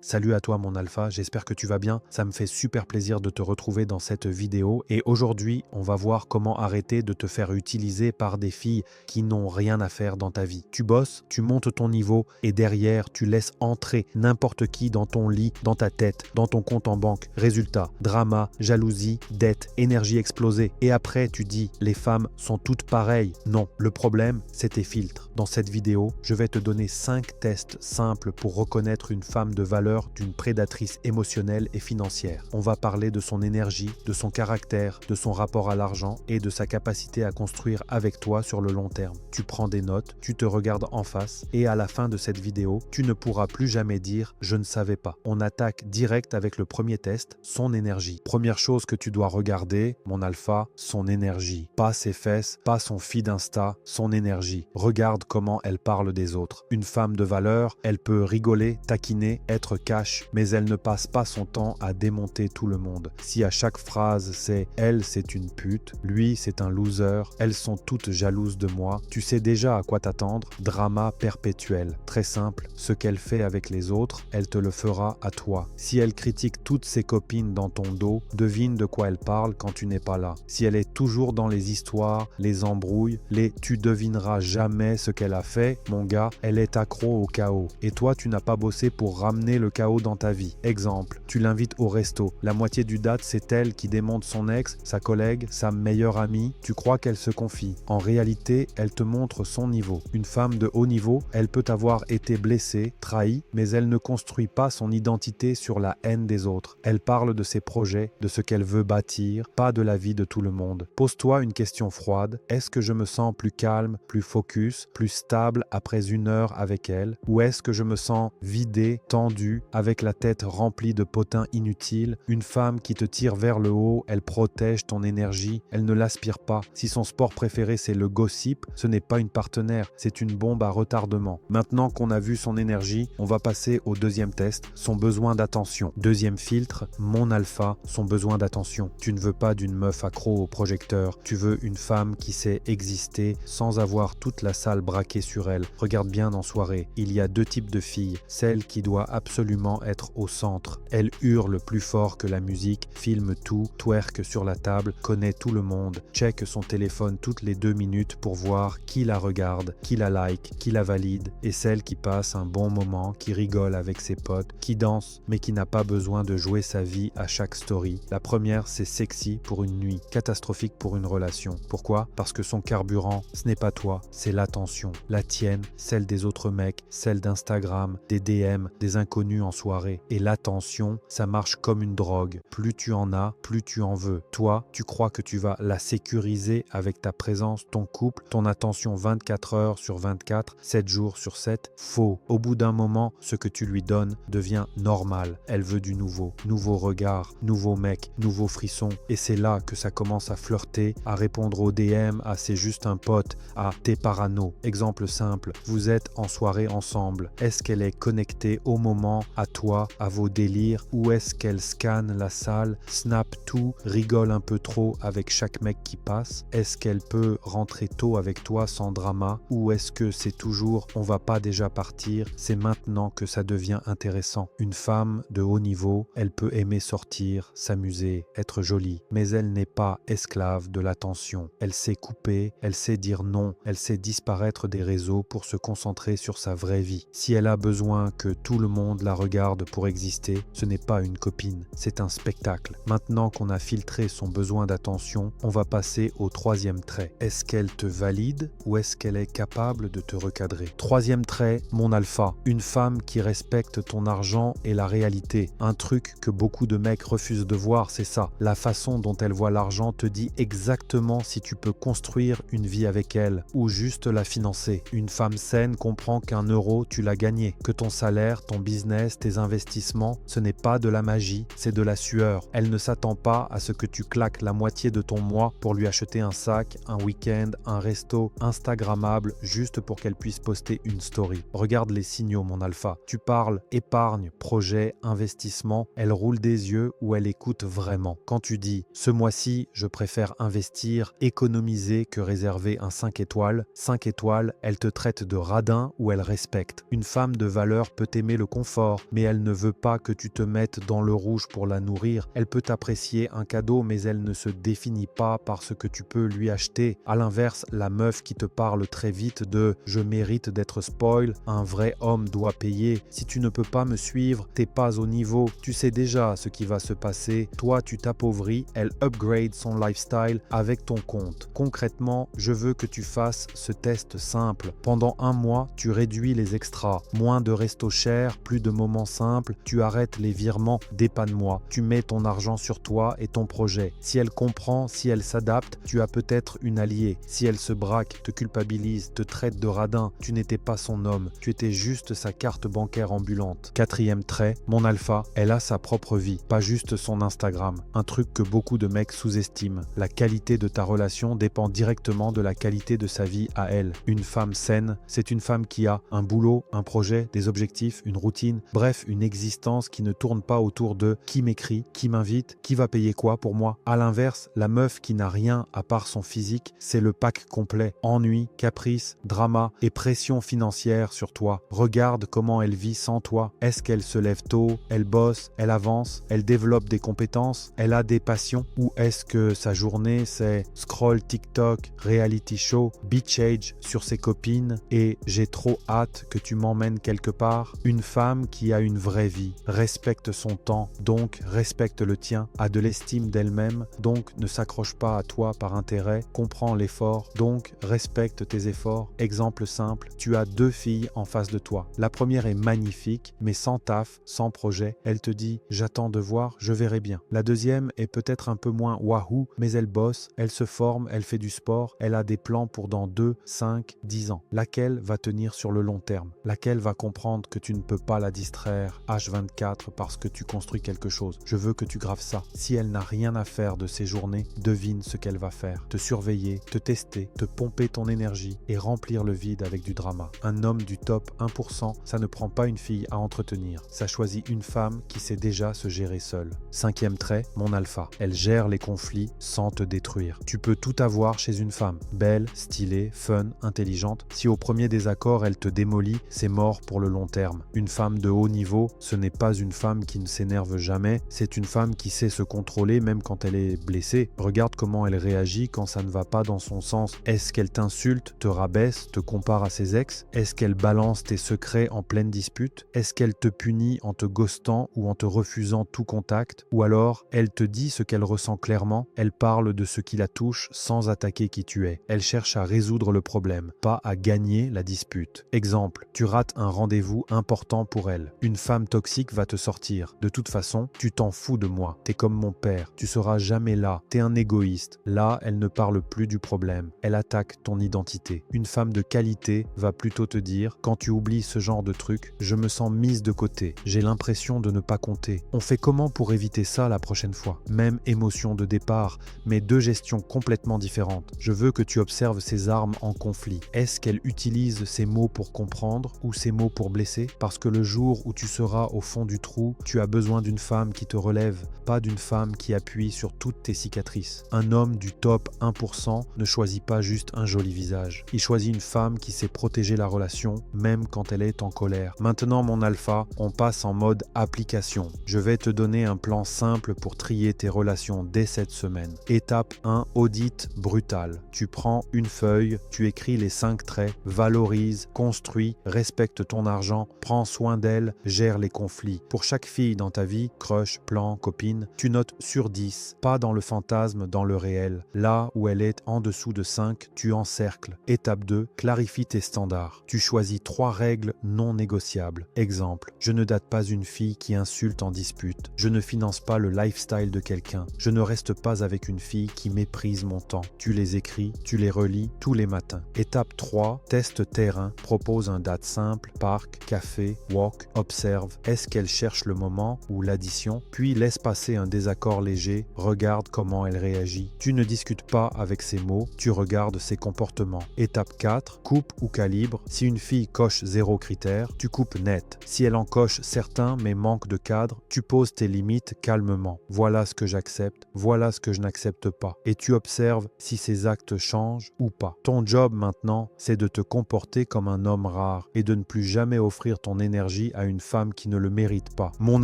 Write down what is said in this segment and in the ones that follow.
Salut à toi mon alpha, j'espère que tu vas bien. Ça me fait super plaisir de te retrouver dans cette vidéo et aujourd'hui on va voir comment arrêter de te faire utiliser par des filles qui n'ont rien à faire dans ta vie. Tu bosses, tu montes ton niveau et derrière tu laisses entrer n'importe qui dans ton lit, dans ta tête, dans ton compte en banque. Résultat, drama, jalousie, dette, énergie explosée. Et après tu dis les femmes sont toutes pareilles. Non, le problème c'est tes filtres. Dans cette vidéo, je vais te donner 5 tests simples pour reconnaître une femme de valeur d'une prédatrice émotionnelle et financière. On va parler de son énergie, de son caractère, de son rapport à l'argent et de sa capacité à construire avec toi sur le long terme. Tu prends des notes, tu te regardes en face et à la fin de cette vidéo, tu ne pourras plus jamais dire « je ne savais pas ». On attaque direct avec le premier test, son énergie. Première chose que tu dois regarder, mon alpha, son énergie. Pas ses fesses, pas son feed Insta, son énergie. Regarde comment elle parle des autres. Une femme de valeur, elle peut rigoler, taquiner, être cash, mais elle ne passe pas son temps à démonter tout le monde. Si à chaque phrase c'est « elle c'est une pute »,« lui c'est un loser »,« elles sont toutes jalouses de moi », tu sais déjà à quoi t'attendre. Drama perpétuel. Très simple, ce qu'elle fait avec les autres, elle te le fera à toi. Si elle critique toutes ses copines dans ton dos, devine de quoi elle parle quand tu n'es pas là. Si elle est toujours dans les histoires, les embrouilles, tu devineras jamais ce qu'elle a fait, mon gars, elle est accro au chaos. Et toi tu n'as pas bossé pour ramener le chaos dans ta vie. Exemple, tu l'invites au resto. La moitié du date, c'est elle qui démonte son ex, sa collègue, sa meilleure amie. Tu crois qu'elle se confie. En réalité, elle te montre son niveau. Une femme de haut niveau, elle peut avoir été blessée, trahie, mais elle ne construit pas son identité sur la haine des autres. Elle parle de ses projets, de ce qu'elle veut bâtir, pas de la vie de tout le monde. Pose-toi une question froide. Est-ce que je me sens plus calme, plus focus, plus stable après une heure avec elle? Ou est-ce que je me sens vidé, tendu, avec la tête remplie de potins inutiles? Une femme qui te tire vers le haut, elle protège ton énergie, elle ne l'aspire pas. Si son sport préféré c'est le gossip, ce n'est pas une partenaire, c'est une bombe à retardement. Maintenant qu'on a vu son énergie, on va passer au deuxième test, son besoin d'attention. Deuxième filtre, mon alpha, son besoin d'attention. Tu ne veux pas d'une meuf accro au projecteur, tu veux une femme qui sait exister sans avoir toute la salle braquée sur elle. Regarde bien en soirée, il y a deux types de filles, celle qui doit absolument être au centre. Elle hurle plus fort que la musique, filme tout, twerk sur la table, connaît tout le monde, check son téléphone toutes les 2 minutes pour voir qui la regarde, qui la like, qui la valide, et celle qui passe un bon moment, qui rigole avec ses potes, qui danse, mais qui n'a pas besoin de jouer sa vie à chaque story. La première, c'est sexy pour une nuit, catastrophique pour une relation. Pourquoi? Parce que son carburant, ce n'est pas toi, c'est l'attention. La tienne, celle des autres mecs, celle d'Instagram, des DM, des inconnus en soirée. Et l'attention, ça marche comme une drogue. Plus tu en as, plus tu en veux. Toi, tu crois que tu vas la sécuriser avec ta présence, ton couple, ton attention 24 heures sur 24, 7 jours sur 7. Faux. Au bout d'un moment, ce que tu lui donnes devient normal. Elle veut du nouveau. Nouveau regard, nouveau mec, nouveau frisson. Et c'est là que ça commence à flirter, à répondre aux DM, à c'est juste un pote, à t'es parano. Exemple simple, vous êtes en soirée ensemble. Est-ce qu'elle est connectée au moment, à toi, à vos délires, ou est-ce qu'elle scanne la salle, snap tout, rigole un peu trop avec chaque mec qui passe? Est-ce qu'elle peut rentrer tôt avec toi sans drama, ou est-ce que c'est toujours on va pas déjà partir, c'est maintenant que ça devient intéressant? Une femme de haut niveau, elle peut aimer sortir, s'amuser, être jolie, mais elle n'est pas esclave de l'attention. Elle sait couper, elle sait dire non, elle sait disparaître des réseaux pour se concentrer sur sa vraie vie. Si elle a besoin que tout le monde la regarde pour exister, ce n'est pas une copine, c'est un spectacle. Maintenant qu'on a filtré son besoin d'attention, on va passer au troisième trait. Est-ce qu'elle te valide ou est-ce qu'elle est capable de te recadrer? Troisième trait, mon alpha. Une femme qui respecte ton argent et la réalité. Un truc que beaucoup de mecs refusent de voir, c'est ça. La façon dont elle voit l'argent te dit exactement si tu peux construire une vie avec elle ou juste la financer. Une femme saine comprend qu'un euro, tu l'as gagné, que ton salaire, ton business, tes investissements, ce n'est pas de la magie, c'est de la sueur. Elle ne s'attend pas à ce que tu claques la moitié de ton mois pour lui acheter un sac, un week-end, un resto instagrammable juste pour qu'elle puisse poster une story. Regarde les signaux, mon alpha. Tu parles épargne, projet, investissement, elle roule des yeux ou elle écoute vraiment. Quand tu dis « ce mois-ci, je préfère investir, économiser que réserver un 5 étoiles », 5 étoiles, elle te traite de radin ou elle respecte. Une femme de valeur peut aimer le confort, fort, mais elle ne veut pas que tu te mettes dans le rouge pour la nourrir. Elle peut apprécier un cadeau, mais elle ne se définit pas par ce que tu peux lui acheter. À l'inverse, la meuf qui te parle très vite de « je mérite d'être spoil », un vrai homme doit payer. Si tu ne peux pas me suivre, t'es pas au niveau. Tu sais déjà ce qui va se passer. Toi, tu t'appauvris, elle upgrade son lifestyle avec ton compte. Concrètement, je veux que tu fasses ce test simple. Pendant un mois, tu réduis les extras. Moins de restos chers, plus de moments simples. Tu arrêtes les virements, dépanne-moi. Tu mets ton argent sur toi et ton projet. Si elle comprend, si elle s'adapte, tu as peut-être une alliée. Si elle se braque, te culpabilise, te traite de radin, tu n'étais pas son homme. Tu étais juste sa carte bancaire ambulante. Quatrième trait, mon alpha, elle a sa propre vie, pas juste son Instagram. Un truc que beaucoup de mecs sous-estiment. La qualité de ta relation dépend directement de la qualité de sa vie à elle. Une femme saine, c'est une femme qui a un boulot, un projet, des objectifs, une routine, bref, une existence qui ne tourne pas autour de qui m'écrit, qui m'invite, qui va payer quoi pour moi. À l'inverse, la meuf qui n'a rien à part son physique, c'est le pack complet. Ennui, caprice, drama et pression financière sur toi. Regarde comment elle vit sans toi. Est-ce qu'elle se lève tôt, elle bosse, elle avance, elle développe des compétences, elle a des passions, ou est-ce que sa journée c'est scroll TikTok, reality show, beach age sur ses copines et j'ai trop hâte que tu m'emmènes quelque part? Une femme qui a une vraie vie, respecte son temps, donc respecte le tien, a de l'estime d'elle-même, donc ne s'accroche pas à toi par intérêt, comprend l'effort, donc respecte tes efforts. Exemple simple, tu as deux filles en face de toi. La première est magnifique, mais sans taf, sans projet. Elle te dit « j'attends de voir, je verrai bien ». La deuxième est peut-être un peu moins wahoo, mais elle bosse, elle se forme, elle fait du sport, elle a des plans pour dans 2, 5, 10 ans. Laquelle va tenir sur le long terme? Laquelle va comprendre que tu ne peux pas la distraire H24 parce que tu construis quelque chose? Je veux que tu graves ça. Si elle n'a rien à faire de ses journées, devine ce qu'elle va faire. Te surveiller, te tester, te pomper ton énergie et remplir le vide avec du drama. Un homme du top 1%, ça ne prend pas une fille à entretenir. Ça choisit une femme qui sait déjà se gérer seule. Cinquième trait, mon alpha. Elle gère les conflits sans te détruire. Tu peux tout avoir chez une femme. Belle, stylée, fun, intelligente. Si au premier désaccord, elle te démolit, c'est mort pour le long terme. Une femme de haut niveau, ce n'est pas une femme qui ne s'énerve jamais, c'est une femme qui sait se contrôler même quand elle est blessée. Regarde comment elle réagit quand ça ne va pas dans son sens. Est-ce qu'elle t'insulte, te rabaisse, te compare à ses ex? Est-ce qu'elle balance tes secrets en pleine dispute? Est-ce qu'elle te punit en te ghostant ou en te refusant tout contact? Ou alors, elle te dit ce qu'elle ressent clairement, elle parle de ce qui la touche sans attaquer qui tu es. Elle cherche à résoudre le problème, pas à gagner la dispute. Exemple, tu rates un rendez-vous important pour elle. Une femme toxique va te sortir. De toute façon, tu t'en fous de moi. T'es comme mon père. Tu seras jamais là. T'es un égoïste. Là, elle ne parle plus du problème. Elle attaque ton identité. Une femme de qualité va plutôt te dire, quand tu oublies ce genre de truc, je me sens mise de côté. J'ai l'impression de ne pas compter. On fait comment pour éviter ça la prochaine fois? Même émotion de départ, mais deux gestions complètement différentes. Je veux que tu observes ses armes en conflit. Est-ce qu'elle utilise ses mots pour comprendre ou ses mots pour blesser? Parce que le jour où tu seras au fond du trou, tu as besoin d'une femme qui te relève, pas d'une femme qui appuie sur toutes tes cicatrices. Un homme du top 1% ne choisit pas juste un joli visage. Il choisit une femme qui sait protéger la relation, même quand elle est en colère. Maintenant, mon alpha, on passe en mode application. Je vais te donner un plan simple pour trier tes relations dès cette semaine. Étape 1, audit brutal. Tu prends une feuille, tu écris les 5 traits, valorise, construis, respecte ton argent, prends soin d'elle, gère les conflits. Pour chaque fille dans ta vie, crush, plan, copine, tu notes sur 10, pas dans le fantasme, dans le réel. Là où elle est en dessous de 5, tu encercles. Étape 2, clarifie tes standards. Tu choisis 3 règles non négociables. Exemple, je ne date pas une fille qui insulte en dispute. Je ne finance pas le lifestyle de quelqu'un. Je ne reste pas avec une fille qui méprise mon temps. Tu les écris, tu les relis tous les matins. Étape 3, test terrain. Propose un date simple, parc, café, walk, observe. Est-ce qu'elle cherche le moment ou l'addition? Puis laisse passer un désaccord léger, regarde comment elle réagit. Tu ne discutes pas avec ses mots, tu regardes ses comportements. Étape 4, coupe ou calibre. Si une fille coche 0 critère, tu coupes net. Si elle en coche certains mais manque de cadre, tu poses tes limites calmement. Voilà ce que j'accepte, voilà ce que je n'accepte pas. Et tu observes si ses actes changent ou pas. Ton job maintenant, c'est de te comporter comme un homme rare et de ne plus jamais offrir ton énergie à une femme qui ne le mérite pas. Mon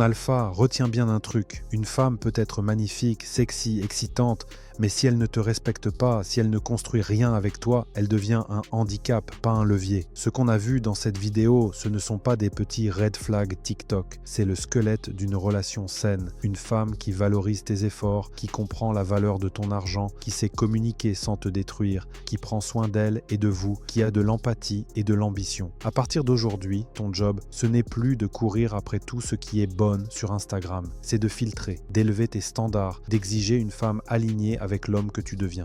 alpha, retiens bien un truc. Une femme peut être magnifique, sexy, excitante, mais si elle ne te respecte pas, si elle ne construit rien avec toi, elle devient un handicap, pas un levier. Ce qu'on a vu dans cette vidéo, ce ne sont pas des petits red flags TikTok, c'est le squelette d'une relation saine. Une femme qui valorise tes efforts, qui comprend la valeur de ton argent, qui sait communiquer sans te détruire, qui prend soin d'elle et de vous, qui a de l'empathie et de l'ambition. À partir d'aujourd'hui, ton job, ce n'est plus de courir après tout ce qui est bonne sur Instagram, c'est de filtrer, d'élever tes standards, d'exiger une femme alignée avec l'homme que tu deviens.